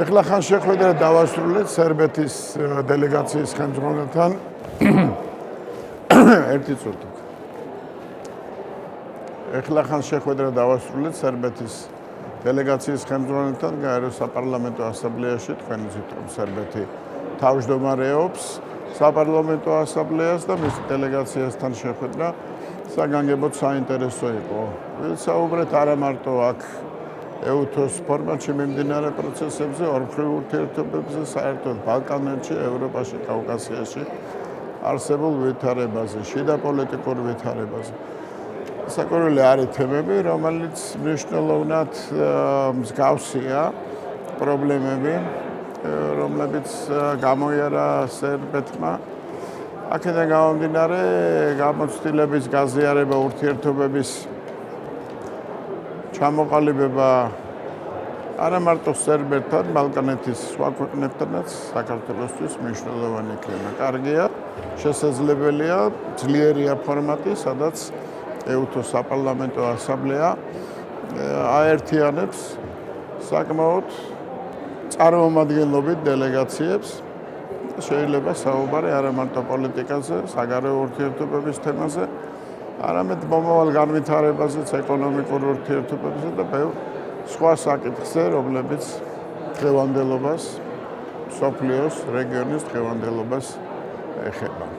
ეხლა ხან შეხვედრა დავასრულეთ სერბეთის დელეგაციის ხელმძღვანელთან. ერთი წუთი. ეხლა ხან შეხვედრა დავასრულეთ სერბეთის დელეგაციის ხელმძღვანელთან გაეროს საპარლამენტო ასამბლეაში. თქვენ იცით, რომ სერბეთი თავმჯდომარეობს საპარლამენტო ასამბლეას და მის დელეგაციასთან შეხვედრა საგანგებოდ საინტერესო იყო. ვისაუბრეთ არა მარტო აქ ეუთოს ფორმატში მიმდინარე პროცესებზე, ორმხრივ ურთიერთობებზე, საერთოდ ბალკანეთში, ევროპაში, კავკასიაში არსებულ ვითარებაზე, შიდა პოლიტიკურ ვითარებაზე. საკურველი არის თემები, რომელიც მნიშვნელოვნად მსგავსია პრობლემები, რომლებიც გამოიარა სერბეთმა. აქედან გამომდინარე, გამოცდილების გაზიარება ურთიერთობების ჩამოყალიბება არა მარტო სერბეთთან, ბალკანეთის სხვა ქვეყნებთანაც საქართველოსთვის მნიშვნელოვანი იქნება. კარგია, შესაძლებელია, ძლიერია ფორმატი, სადაც ეუთოს საპარლამენტო ასამბლეა აერთიანებს საკმაოდ წარმომადგენლობით დელეგაციებს. შეიძლება საუბარი არა მარტო პოლიტიკაზე, საგარეო ურთიერთობების თემაზე, არამედ მომავალ განვითარებაზეც, ეკონომიკურ ურთიერთობებზე და ბევრ სხვა საკითხზე, რომლებიც დღევანდელობას, მსოფლიოს, რეგიონის დღევანდელობას ეხება.